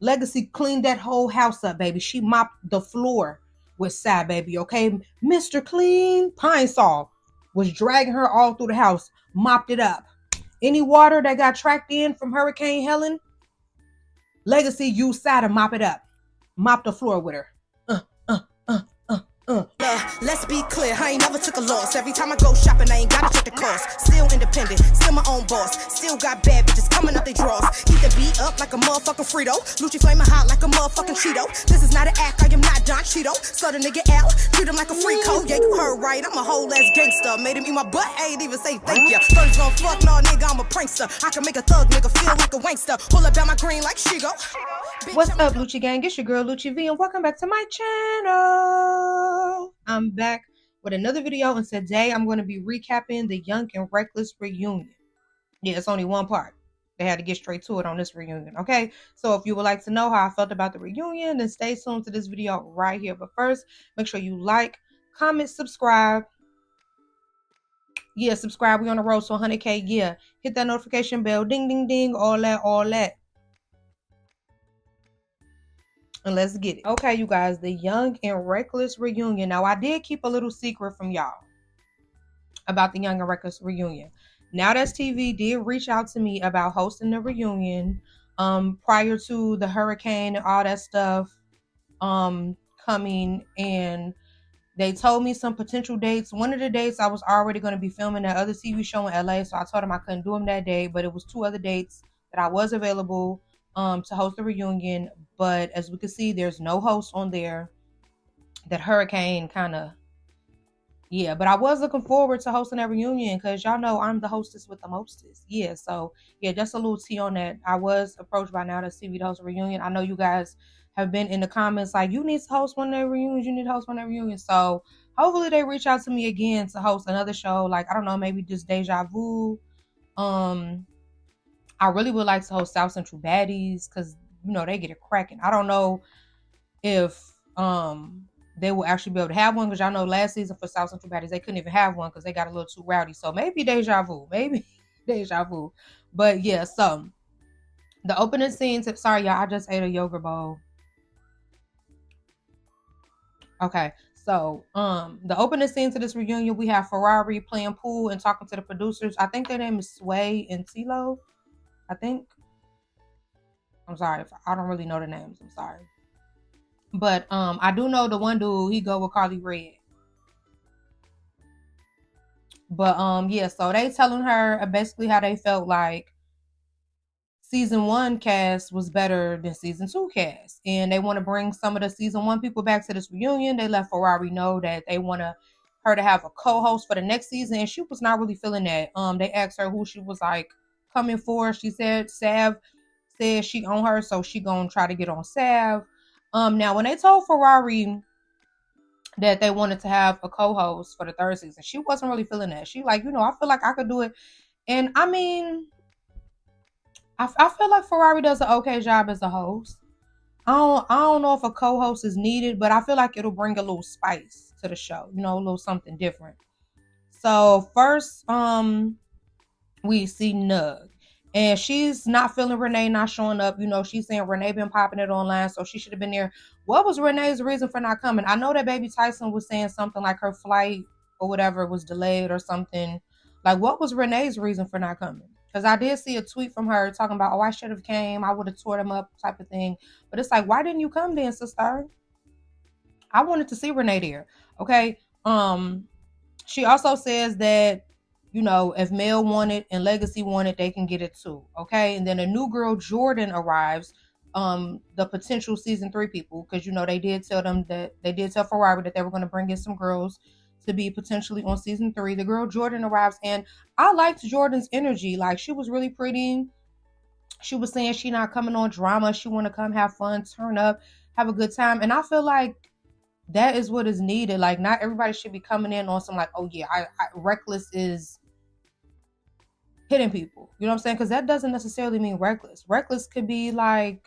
Legacy cleaned that whole house up, baby. She mopped the floor with Sad, baby, okay? Mr. Clean Pine Saw was dragging her all through the house, mopped it up. Any water that got tracked in from Hurricane Helen, Legacy used Sad to mop it up. Mop the floor with her. Let's be clear, I ain't never took a loss. Every time I go shopping, I ain't gotta check the cost. Still independent, still my own boss. Still got bad bitches coming up they draws. Keep the beat up like a motherfucking Frito. Lucci flaming hot like a motherfucking Cheeto. This is not an act, I am not Don Cheeto. Southern nigga out, treat him like a free code. Yeah, you heard right, I'm a whole ass gangster. Made him eat my butt, I ain't even say thank ya. First gon' fuck, no nigga, I'm a prankster. I can make a thug nigga feel like a wankster. Pull up down my green like Shigo. What's up, Lucci gang? It's your girl Lucci V, and welcome back to my channel. I'm back with another video, and today I'm going to be recapping the Young and Reckless reunion. Yeah, it's only one part. They had to get straight to it on this reunion, okay? So if you would like to know how I felt about the reunion, then stay tuned to this video right here. But first, make sure you like, comment, subscribe. Yeah, subscribe. We on the road to 100K. Yeah, hit that notification bell. Ding, ding, ding. All that. And let's get it. Okay, you guys, the Young and Reckless reunion. Now, I did keep a little secret from y'all about the Young and Reckless reunion. Now That's TV did reach out to me about hosting the reunion prior to the hurricane and all that stuff coming, and they told me some potential dates. One of the dates I was already going to be filming that other TV show in LA, so I told them I couldn't do them that day, but it was two other dates that I was available to host the reunion. But as we can see, there's no host on there. That hurricane kind of, yeah, but I was looking forward to hosting that reunion because y'all know I'm the hostess with the mostest. Yeah, so yeah, just a little tea on that. I was approached by Now That's TV to host a reunion. I know you guys have been in the comments like, you need to host one of their reunions, you need to host one of their reunions. So hopefully they reach out to me again to host another show. Like, I don't know, maybe just Deja Vu. I really would like to host South Central Baddies because, you know, they get it cracking. I don't know if they will actually be able to have one because y'all know last season for South Central Baddies, they couldn't even have one because they got a little too rowdy. So maybe Deja Vu. But yeah, so the opening scenes, sorry y'all, I just ate a yogurt bowl. Okay, so the opening scenes of this reunion, we have Ferrari playing pool and talking to the producers. I think their name is Sway and Tilo. I think. I'm sorry if I don't really know the names. I'm sorry. But I do know the one dude, he go with Carly Red. But yeah, so they telling her basically how they felt like season 1 cast was better than season 2 cast. And they want to bring some of the season 1 people back to this reunion. They let Ferrari know that they want her to have a co-host for the next season. And she was not really feeling that. They asked her who she was like coming for. She said Sav said she on her, so she gonna try to get on Sav. Now when they told Ferrari that they wanted to have a co-host for the 3rd season, she wasn't really feeling that. She like, you know, I feel like I could do it. And I mean, I feel like Ferrari does an okay job as a host. I don't know if a co-host is needed, but I feel like it'll bring a little spice to the show, you know, a little something different. So first, we see Nug. And she's not feeling Renee not showing up. You know, she's saying Renee been popping it online, so she should have been there. What was Renee's reason for not coming? I know that Baby Tyson was saying something like her flight or whatever was delayed or something. Like, what was Renee's reason for not coming? Because I did see a tweet from her talking about, oh, I should have came. I would have tore them up type of thing. But it's like, why didn't you come then, sister? I wanted to see Renee there. Okay. She also says that, you know, if Mel wanted and Legacy wanted, they can get it too. Okay. And then a new girl, Jordan, arrives. The potential season 3 people, because, you know, they did tell Ferrari that they were going to bring in some girls to be potentially on season 3. The girl Jordan arrives, and I liked Jordan's energy. Like, she was really pretty. She was saying she not coming on drama. She want to come have fun, turn up, have a good time. And I feel like that is what is needed. Like, not everybody should be coming in on some like, oh yeah, Reckless is hitting people. You know what I'm saying? Because that doesn't necessarily mean reckless. Reckless could be like,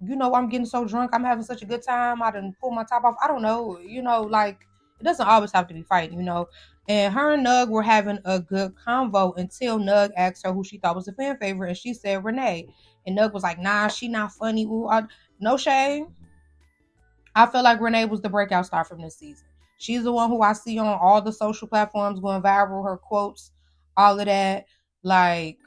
you know, I'm getting so drunk, I'm having such a good time, I done pull my top off. I don't know, you know, like, it doesn't always have to be fighting, you know. And her and Nug were having a good convo until Nug asked her who she thought was a fan favorite, and she said Renee. And Nug was like, "Nah, she not funny." Ooh, no shade. I feel like Renee was the breakout star from this season. She's the one who I see on all the social platforms going viral. Her quotes, all of that. Like,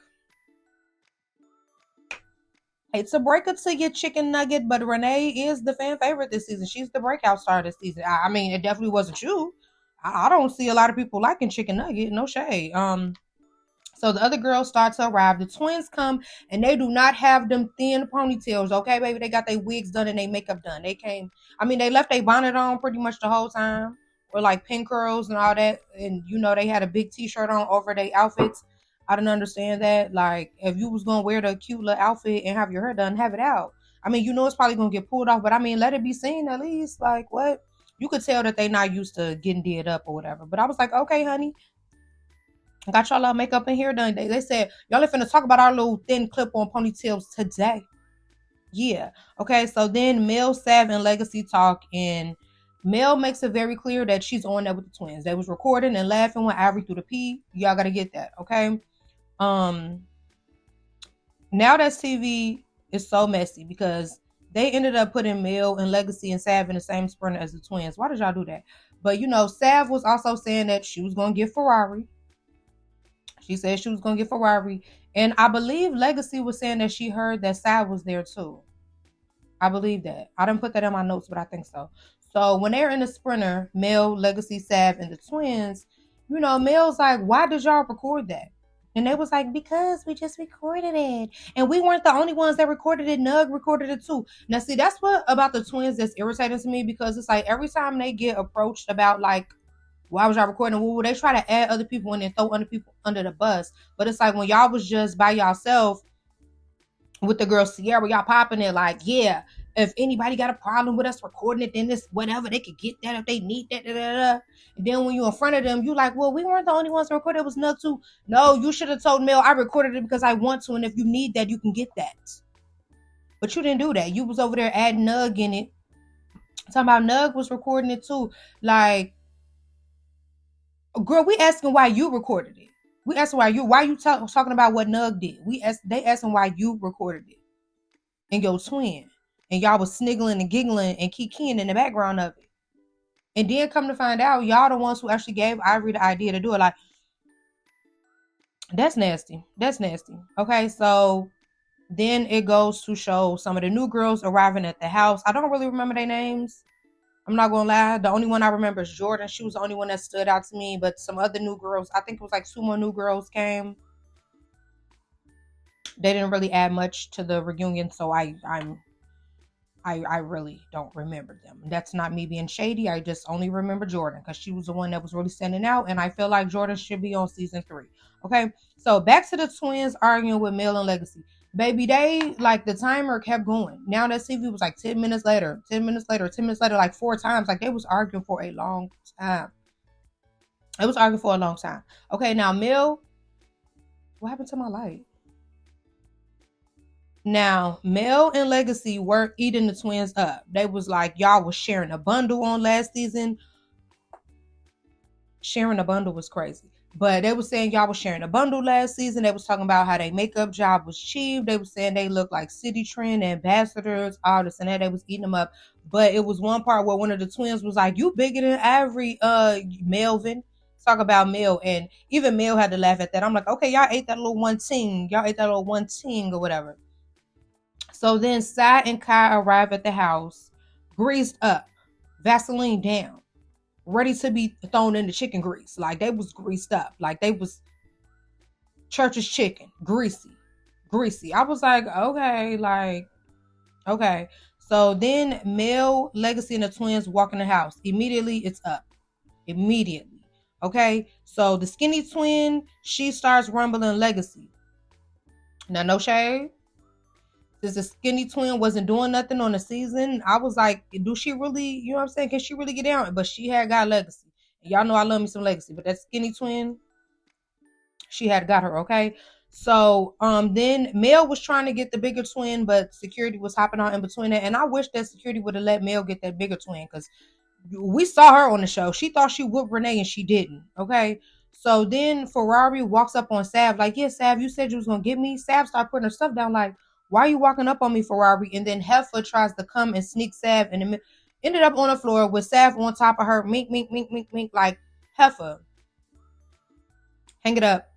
hate to break it to your chicken nugget, but Renee is the fan favorite this season. She's the breakout star this season. I mean, it definitely wasn't you. I don't see a lot of people liking chicken nugget. No shade. So the other girls start to arrive. The twins come and they do not have them thin ponytails, okay, baby? They got their wigs done and their makeup done. They came, I mean, they left their bonnet on pretty much the whole time, or like pin curls and all that. And you know, they had a big t-shirt on over their outfits. I didn't understand that. Like, if you was gonna wear the cute little outfit and have your hair done, have it out. I mean, you know it's probably gonna get pulled off, but I mean, let it be seen at least. Like, what? You could tell that they not used to getting did up or whatever. But I was like, okay, honey, got y'all little makeup in here done. They said, y'all ain't finna talk about our little thin clip on ponytails today. Yeah. Okay, so then Mel, Sav, and Legacy talk, and Mel makes it very clear that she's on there with the twins. They was recording and laughing when Ivory threw the pee. Y'all gotta get that, okay? Um, Now that TV is so messy because they ended up putting Mel and Legacy and Sav in the same sprinter as the twins. Why did y'all do that? But you know, Sav was also saying that she was gonna get Ferrari. She said she was gonna get Ferrari. And I believe Legacy was saying that she heard that Sav was there too. I believe that. I didn't put that in my notes, but I think so. So when they're in the sprinter, Mel, Legacy, Sav, and the twins, you know, Mel's like, why did y'all record that? And they was like, because we just recorded it. And we weren't the only ones that recorded it. Nug recorded it too. Now, see, that's what about the twins that's irritating to me, because it's like every time they get approached about like, why was y'all recording? Well, they try to add other people in and throw other people under the bus. But it's like when y'all was just by yourself with the girl Sierra, y'all popping it like, yeah, if anybody got a problem with us recording it, then this whatever, they could get that if they need that. Da, da, da. And then when you in front of them, you like, well, we weren't the only ones to record it. It was Nug too. No, you should have told Mel I recorded it because I want to, and if you need that, you can get that. But you didn't do that. You was over there adding Nug in it. Talking about Nug was recording it too. Like, girl, we asking why you recorded it. We asking why you talking about what Nug did. They asking why you recorded it and your twin, and y'all was sniggling and giggling and kikiing in the background of it. And then come to find out, y'all the ones who actually gave Ivory the idea to do it. Like, that's nasty. That's nasty. Okay, so then it goes to show some of the new girls arriving at the house. I don't really remember their names. I'm not gonna lie. The only one I remember is Jordan. She was the only one that stood out to me. But some other new girls, I think it was like 2 more new girls came. They didn't really add much to the reunion, so I really don't remember them. That's not me being shady. I just only remember Jordan because she was the one that was really standing out, and I feel like Jordan should be on season 3. Okay, so back to the twins arguing with Mel and Legacy. Baby, they like the timer kept going. Now that TV was like 10 minutes later, 10 minutes later, 10 minutes later, like 4 times. Like they was arguing for a long time. It was arguing for a long time. Okay, now Mel, what happened to my light? Now, Mel and Legacy weren't eating the twins up. They was like, y'all was sharing a bundle on last season. Sharing a bundle was crazy. But they was saying y'all was sharing a bundle last season. They was talking about how their makeup job was cheap. They was saying they looked like City Trend ambassadors, all this and that. They was eating them up. But it was one part where one of the twins was like, you bigger than Avery, Melvin. Talk about Mel. And even Mel had to laugh at that. I'm like, okay, y'all ate that little one ting. Y'all ate that little one ting or whatever. So then Sai and Kai arrive at the house, greased up, Vaseline down, ready to be thrown in the chicken grease. Like they was greased up. Like they was church's chicken, greasy. I was like, okay, like, okay. So then Mel, Legacy, and the twins walk in the house. Immediately, it's up. Immediately. Okay? So the skinny twin, she starts rumbling Legacy. Now, no shade. Since the skinny twin wasn't doing nothing on the season, I was like, do she really, you know what I'm saying? Can she really get down? But she had got Legacy. And y'all know I love me some Legacy. But that skinny twin, she had got her, okay? So then Mel was trying to get the bigger twin, but security was hopping on in between it. And I wish that security would have let Mel get that bigger twin, because We saw her on the show. She thought she whooped Renee and she didn't. Okay. So then Ferrari walks up on Sav, like, yeah, Sav, you said you was gonna get me. Sav started putting her stuff down, like, why are you walking up on me, Ferrari? And then Heifer tries to come and sneak Sav in the middle. Ended up on the floor with Sav on top of her. Mink, mink, mink, mink, mink. Like, Heifer, hang it up.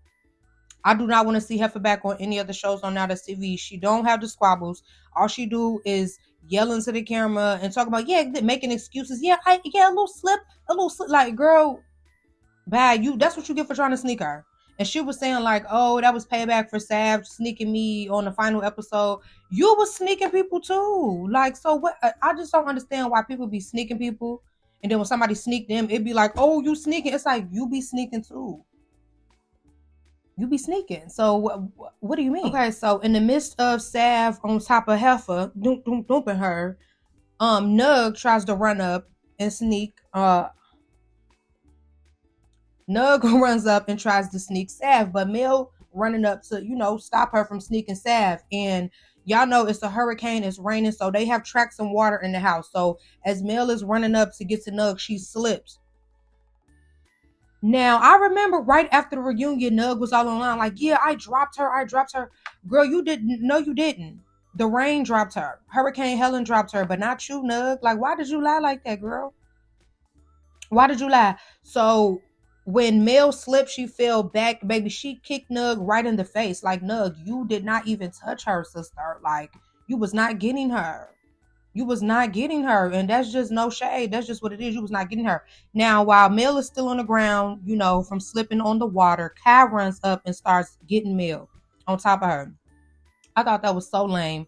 I do not want to see Heifer back on any other shows on Now That's TV. She don't have the squabbles. All she do is yell into the camera and talk about, yeah, making excuses. Yeah, a little slip, a little slip. Like, girl, bad. That's what you get for trying to sneak her. And she was saying like, oh, that was payback for Sav sneaking me on the final episode. You was sneaking people too. Like, so what? I just don't understand why people be sneaking people. And then when somebody sneak them, it'd be like, oh, you sneaking. It's like, you be sneaking too. You be sneaking. So what do you mean? Okay, so in the midst of Sav on top of Heifer, dumping her, Nug tries to run up and sneak. Nug runs up and tries to sneak Sav, but Mel running up to, stop her from sneaking Sav. And y'all know it's a hurricane, it's raining, so they have tracks and water in the house. So as Mel is running up to get to Nug, she slips. Now, I remember right after the reunion, Nug was all online like, yeah, I dropped her. Girl, you didn't. No, you didn't. The rain dropped her. Hurricane Helen dropped her, but not you, Nug. Like, why did you lie like that, girl? Why did you lie? So when Mel slipped, she fell back. Baby, she kicked Nug right in the face. Like, Nug, you did not even touch her, sister. Like, you was not getting her. You was not getting her. And that's just no shade. That's just what it is. You was not getting her. Now, while Mel is still on the ground, from slipping on the water, Kai runs up and starts getting Mel on top of her. I thought that was so lame,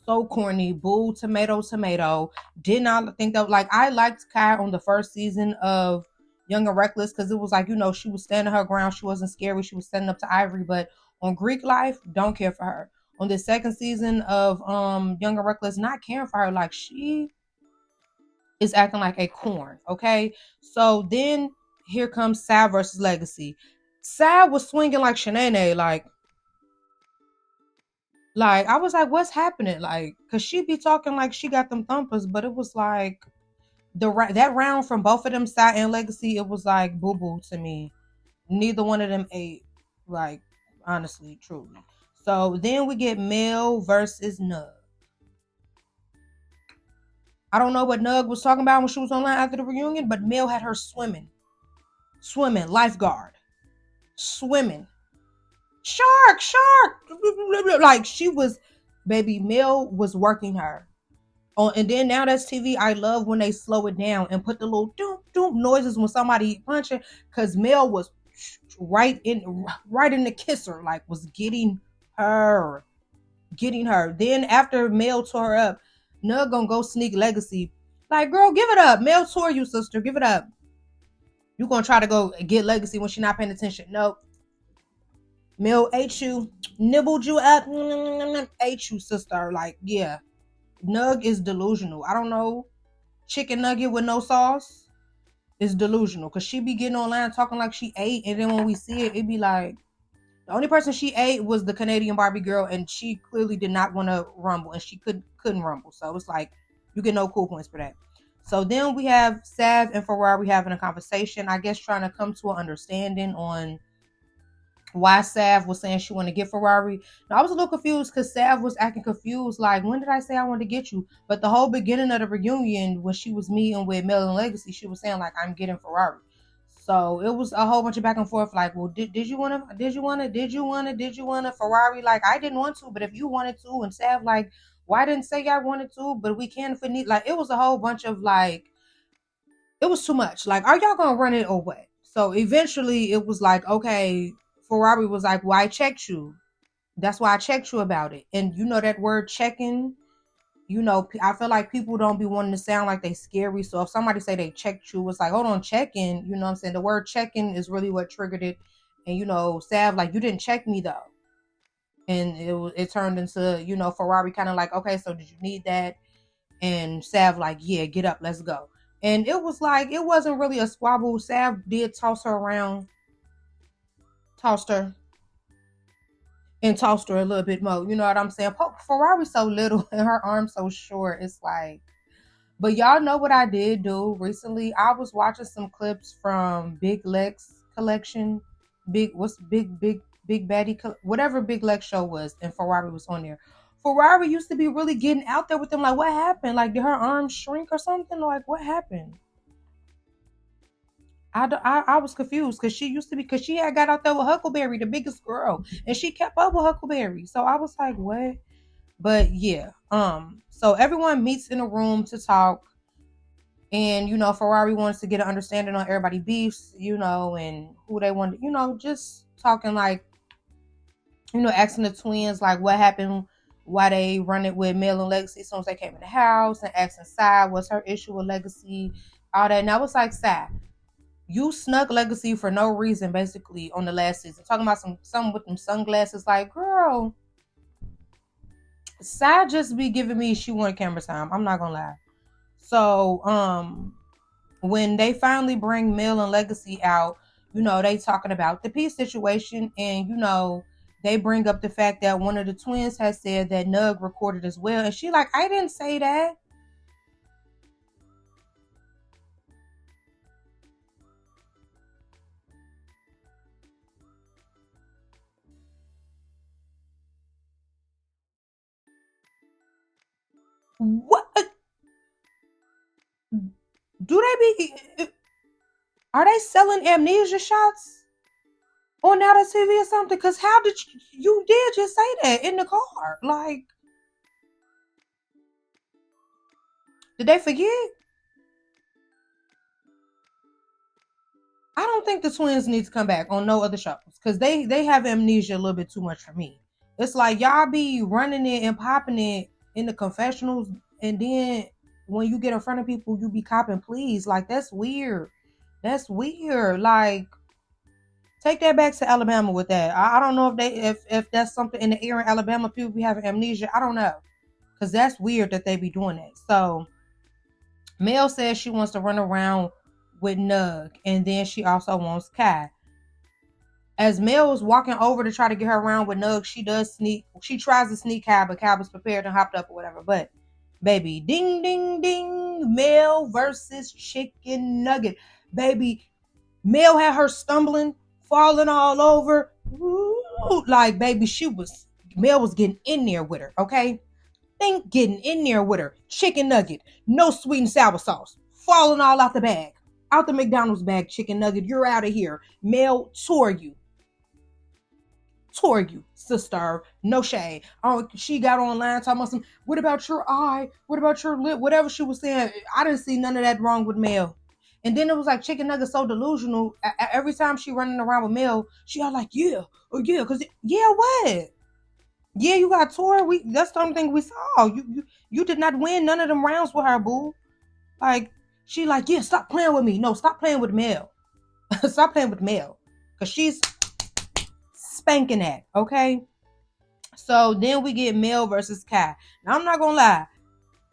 so corny. Boo, tomato, tomato. Did not think that, like, I liked Kai on the first season of Young and Reckless because it was like, she was standing her ground. She wasn't scary. She was standing up to Ivory. But on Greek Life, don't care for her. On the second season of Young and Reckless, not caring for her. Like, she is acting like a corn. Okay. So then here comes Sav versus Legacy. Sav was swinging like Shanae, like, I was like, what's happening? Like, cause she be talking like she got them thumpers, but it was like that round from both of them, Side and Legacy, it was like boo boo to me. Neither one of them ate, like, honestly, truly. So then we get Mel versus Nug. I don't know what Nug was talking about when she was online after the reunion, but Mel had her swimming, lifeguard, swimming. Shark. Like, she was, baby, Mel was working her. Oh, and then Now That's TV, I love when they slow it down and put the little doom doom noises when somebody punching, because Mel was right in the kisser, like, was getting her. Then after Mel tore her up, Nug gonna go sneak Legacy. Like, girl, give it up. Mel tore you, sister. Give it up. You gonna try to go get Legacy when she not paying attention? Nope. Mel ate you, nibbled you up, ate you, sister. Like, yeah. Nug is delusional. I don't know. Chicken nugget with no sauce is delusional because she be getting online talking like she ate, and then when we see it, it be like the only person she ate was the Canadian Barbie girl, and she clearly did not want to rumble, and she couldn't rumble. So it's like you get no cool points for that. So then we have Sav and Ferrari having a conversation, I guess trying to come to an understanding on why Sav was saying she wanted to get Ferrari. Now, I was a little confused because Sav was acting confused. Like, when did I say I wanted to get you? But the whole beginning of the reunion, when she was meeting with Mel and Legacy, she was saying, like, I'm getting Ferrari. So it was a whole bunch of back and forth. Like, well, did you want to Ferrari? Like, I didn't want to, but if you wanted to, and Sav, like, why didn't say I wanted to, but we can if we need. Like, it was a whole bunch of, like, it was too much. Like, are y'all gonna run it or what? So eventually it was like, okay, Ferrari was like, well, I checked you. That's why I checked you about it. And that word checking, I feel like people don't be wanting to sound like they scary. So if somebody say they checked you, it's like, hold on, checking. You know what I'm saying? The word checking is really what triggered it. And, Sav, like, you didn't check me though. And it turned into, Ferrari kind of like, okay, so did you need that? And Sav like, yeah, get up, let's go. And it was like, it wasn't really a squabble. Sav did toss her around, tossed her, and tossed her a little bit more. You know what I'm saying? Ferrari's so little and her arms so short. It's like, But y'all know what I did do recently? I was watching some clips from Big Lex collection. Big Baddie, whatever Big Lex show was, and Ferrari was on there. Ferrari used to be really getting out there with them. Like, what happened? Like, did her arm shrink or something? Like, what happened? I was confused because she used to be, because she had got out there with Huckleberry, the biggest girl, and she kept up with Huckleberry. So I was like, what? But yeah, so everyone meets in a room to talk, and Ferrari wants to get an understanding on everybody beefs, and who they want, just talking, like, asking the twins like what happened, why they run it with Mel and Legacy as soon as they came in the house, and asking Sai what's her issue with Legacy, all that. And I was like, Sai, you snuck Legacy for no reason, basically, on the last season. Talking about some with them sunglasses. Like, girl, Sai just be giving me she wanted camera time. I'm not gonna lie. So, when they finally bring Mel and Legacy out, they talking about the peace situation, and they bring up the fact that one of the twins has said that Nug recorded as well, and she like, I didn't say that. What do they be? Are they selling amnesia shots on now the TV or something? Because how did you did just say that in the car? Like, did they forget? I don't think the twins need to come back on no other shows because they have amnesia a little bit too much for me. It's like y'all be running it and popping it in the confessionals, and then when you get in front of people, you be copping please. Like, that's weird. That's weird. Like, take that back to Alabama with that. I don't know if that's something in the air in Alabama. People be having amnesia. I don't know, because that's weird that they be doing that. So Mel says she wants to run around with Nug, and then she also wants Kai. As Mel was walking over to try to get her around with Nug, she does sneak. She tries to sneak Kai, but Kai was prepared and hopped up or whatever. But baby, ding ding ding, Mel versus Chicken Nugget. Baby, Mel had her stumbling, falling all over. Ooh, like, baby, Mel was getting in there with her, okay? Think getting in there with her. Chicken nugget, no sweet and sour sauce, falling all out the bag. Out the McDonald's bag, chicken nugget, you're out of here. Mel tore you, sister. No shade. Oh, she got online talking about some, what about your eye? What about your lip? Whatever she was saying. I didn't see none of that wrong with Mel. And then it was like Chicken Nugget so delusional. Every time she running around with Mel, she all like, yeah, oh yeah, cause yeah, what? Yeah, you got tore. That's the only thing we saw. You did not win none of them rounds with her, boo. Like, she like, yeah, stop playing with me. No, stop playing with Mel. Stop playing with Mel. Cause she's spanking that, okay? So then we get Mel versus Kai. Now I'm not gonna lie.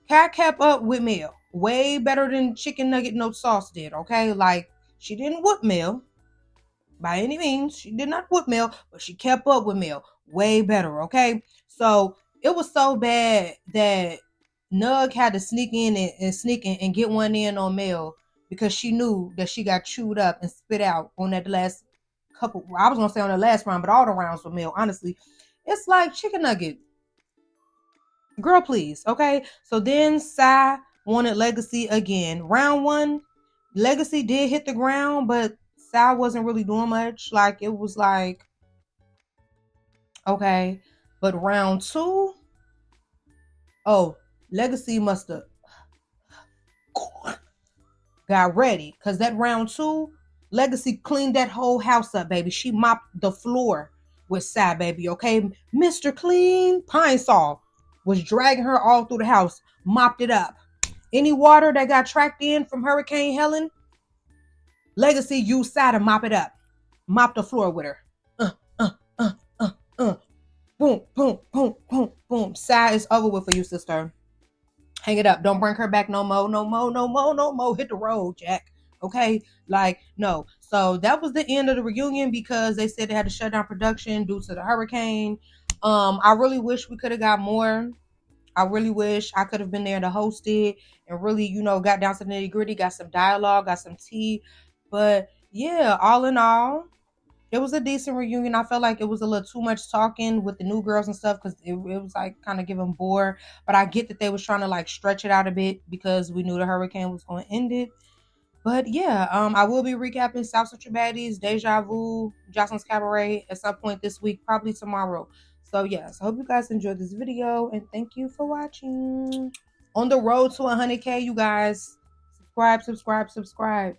Kai kept up with Mel way better than Chicken Nugget No Sauce did, okay? Like, she didn't whoop Mel by any means. She did not whoop Mel, but she kept up with Mel way better, okay? So it was so bad that Nug had to sneak in and get one in on Mel, because she knew that she got chewed up and spit out on that last couple. I was gonna say on the last round, but all the rounds with Mel, honestly. It's like, Chicken Nugget, girl, please, okay? So then Sai wanted Legacy again. Round one, Legacy did hit the ground, but Sai wasn't really doing much. Like, it was like, okay. But round two, oh, Legacy must have got ready, because that round two, Legacy cleaned that whole house up, baby. She mopped the floor with Sai, baby, okay? Mr. Clean Pine Saw was dragging her all through the house, mopped it up. Any water that got tracked in from Hurricane Helen, Legacy used Sai to mop it up. Mop the floor with her. Boom, boom, boom, boom, boom. Sai is over with for you, sister. Hang it up. Don't bring her back no more, no more, no more, no more. Hit the road, Jack. Okay? Like, no. So that was the end of the reunion, because they said they had to shut down production due to the hurricane. I really wish we could have got more I really wish I could have been there to host it and really, got down to the nitty gritty, got some dialogue, got some tea. But yeah, all in all, it was a decent reunion. I felt like it was a little too much talking with the new girls and stuff because it was like kind of giving bore. But I get that they was trying to like stretch it out a bit because we knew the hurricane was going to end it. But yeah, I will be recapping South Central Baddies, Deja Vu, Jocelyn's Cabaret at some point this week, probably tomorrow. So yes, I hope you guys enjoyed this video and thank you for watching. On the road to 100K, you guys. Subscribe, subscribe, subscribe.